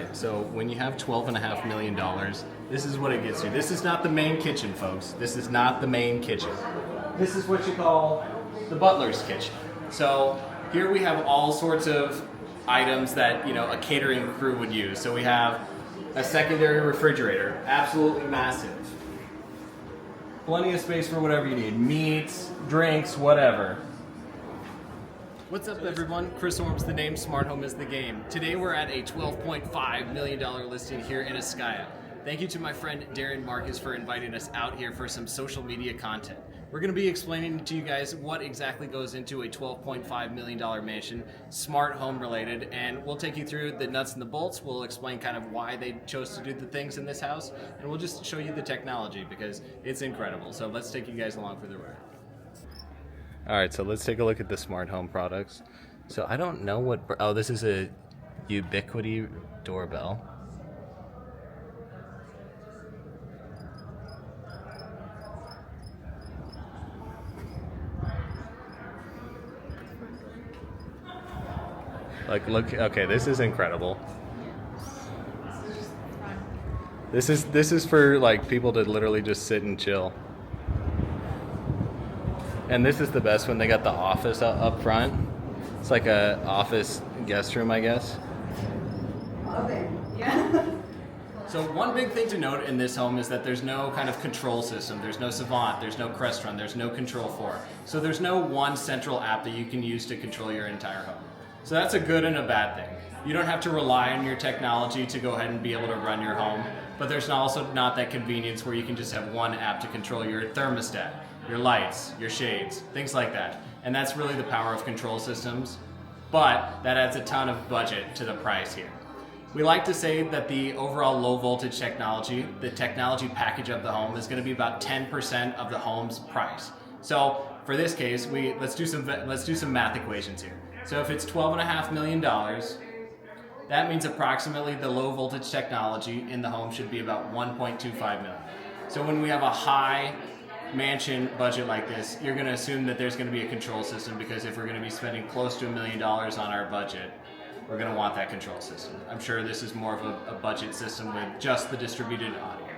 right, so when you have $12.5 million, this is what it gets you. This is not the main kitchen, folks. This is not the main kitchen. This is what you call the butler's kitchen. So here we have all sorts of items that, you know, a catering crew would use. So we have a secondary refrigerator, absolutely massive. Plenty of space for whatever you need, meats, drinks, whatever. What's up, everyone? Chris Orm's the name, Smart Home is the game. Today we're at a $12.5 million listing here in Ascaya. Thank you to my friend Darren Marcus for inviting us out here for some social media content. We're going to be explaining to you guys what exactly goes into a $12.5 million mansion, smart home related, and we'll take you through the nuts and the bolts. We'll explain kind of why they chose to do the things in this house, and we'll just show you the technology because it's incredible. So let's take you guys along for the ride. All right, so let's take a look at the smart home products. So I don't know what, oh, this is a Ubiquiti doorbell. Like, look, okay, this is incredible. This is for like people to literally just sit and chill. And this is the best when they got the office up front. It's like a office guest room, I guess. Love it. Yeah. So one big thing to note in this home is that there's no kind of control system. There's no Savant, there's no Crestron, there's no Control 4. So there's no one central app that you can use to control your entire home. So that's a good and a bad thing. You don't have to rely on your technology to go ahead and be able to run your home, but there's also not that convenience where you can just have one app to control your thermostat, your lights, your shades, things like that. And that's really the power of control systems, but that adds a ton of budget to the price here. We like to say that the overall low voltage technology, the technology package of the home, is going to be about 10% of the home's price. So for this case, let's do some math equations here. So if it's $12.5 million, that means approximately the low voltage technology in the home should be about $1.25 million. So when we have a high mansion budget like this, you're going to assume that there's going to be a control system, because if we're going to be spending close to $1 million on our budget, we're going to want that control system. I'm sure this is more of a budget system with just the distributed audio.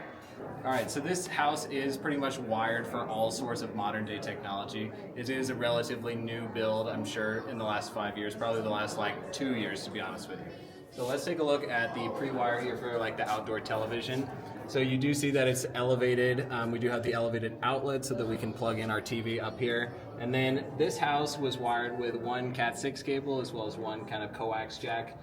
All right, so this house is pretty much wired for all sorts of modern day technology. It is a relatively new build, I'm sure, in the last 5 years, probably the last like 2 years, to be honest with you. So let's take a look at the pre-wire here for like the outdoor television. So you do see that it's elevated. We do have the elevated outlet so that we can plug in our TV up here. And then this house was wired with one Cat 6 cable as well as one kind of coax jack.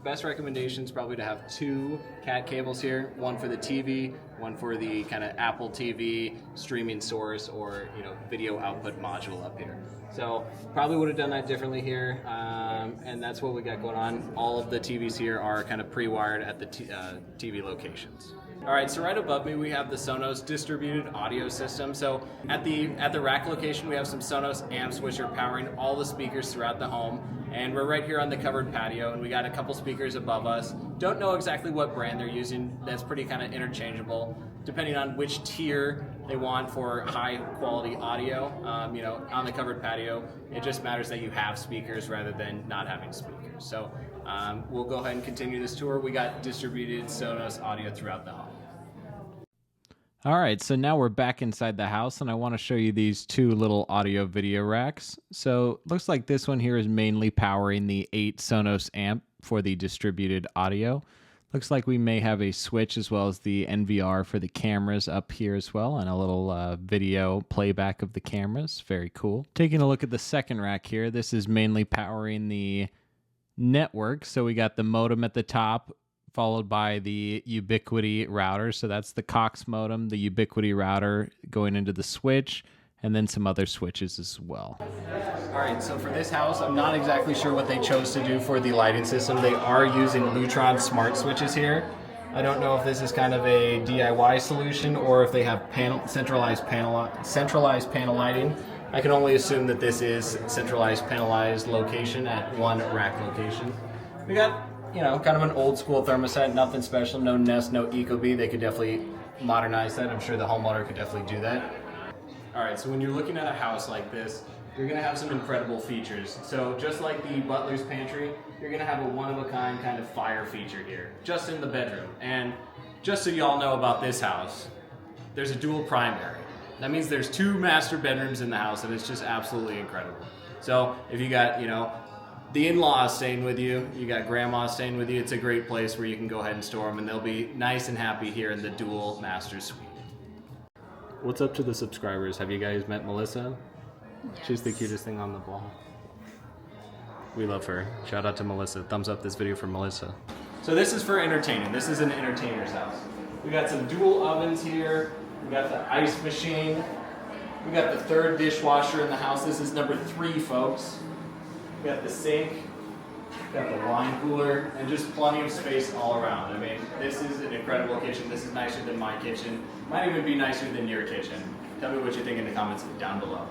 Best recommendations probably to have two Cat cables here, one for the TV, one for the kind of Apple TV streaming source or, you know, video output module up here. So probably would have done that differently here, and that's what we got going on. All of the TVs here are kind of pre-wired at the TV locations. All right, so right above me we have the Sonos distributed audio system. So at the rack location we have some Sonos amps which are powering all the speakers throughout the home, and we're right here on the covered patio, and we got a couple speakers above us. Don't know exactly what brand they're using. That's pretty kind of interchangeable depending on which tier they want for high quality audio. You know, on the covered patio, it just matters that you have speakers rather than not having speakers. So we'll go ahead and continue this tour. We got distributed Sonos audio throughout the home. All right, so now we're back inside the house, and I want to show you these two little audio video racks. So looks like this one here is mainly powering the 8 Sonos amp for the distributed audio. Looks like we may have a switch as well as the NVR for the cameras up here as well, and a little video playback of the cameras. Very cool. Taking a look at the second rack here, this is mainly powering the network. So we got the modem at the top, followed by the Ubiquiti router. So that's the Cox modem, the Ubiquiti router going into the switch, and then some other switches as well. All right, so for this house, I'm not exactly sure what they chose to do for the lighting system. They are using Lutron smart switches here. I don't know if this is kind of a DIY solution or if they have centralized panel lighting. I can only assume that this is centralized panelized location at one rack location. We got, you know, kind of an old school thermostat, nothing special, no Nest, no Ecobee. They could definitely modernize that. I'm sure the homeowner could definitely do that. All right, so when you're looking at a house like this, you're going to have some incredible features. So just like the butler's pantry, you're going to have a one-of-a-kind kind of fire feature here, just in the bedroom. And just so y'all know about this house, there's a dual primary. That means there's 2 master bedrooms in the house, and it's just absolutely incredible. So if you got, you know, the in-laws staying with you, you got grandma staying with you, it's a great place where you can go ahead and store them, and they'll be nice and happy here in the dual master suite. What's up to the subscribers? Have you guys met Melissa? Yes. She's the cutest thing on the wall. We love her. Shout out to Melissa. Thumbs up this video for Melissa. So this is for entertaining. This is an entertainer's house. We got some dual ovens here. We got the ice machine. We got the 3rd dishwasher in the house. This is number 3, folks. We got the sink. We got the wine cooler, and just plenty of space all around. I mean, this is an incredible kitchen. This is nicer than my kitchen. Might even be nicer than your kitchen. Tell me what you think in the comments down below.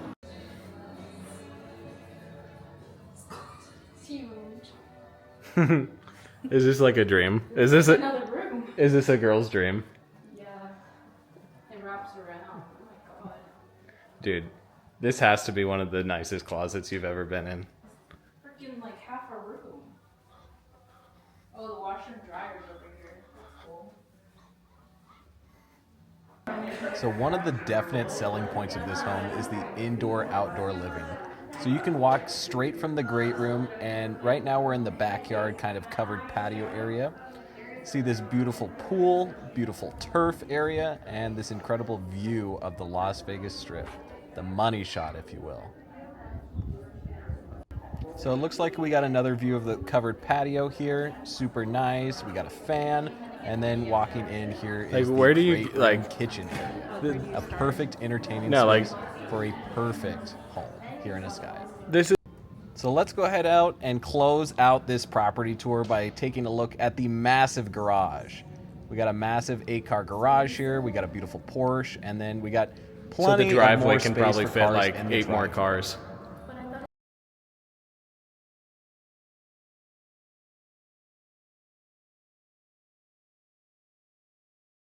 It's huge. Is this like a dream? Is this another room? Is this a girl's dream? Yeah. It wraps around. Oh my god. Dude, this has to be one of the nicest closets you've ever been in. Freaking like half a room. Oh, the washer and dryer's over here. That's cool. So one of the definite selling points of this home is the indoor-outdoor living. So you can walk straight from the great room, and right now we're in the backyard kind of covered patio area. See this beautiful pool, beautiful turf area, and this incredible view of the Las Vegas Strip. The money shot, if you will. So it looks like we got another view of the covered patio here. Super nice. We got a fan, and then walking in here is the where do you great like kitchen area. A perfect entertaining space for a perfect home here in Ascaya. So let's go ahead out and close out this property tour by taking a look at the massive garage. We got a massive 8-car garage here. We got a beautiful Porsche, and then we got plenty so the driveway of more can space probably for fit cars like in the 8 more driveway. cars.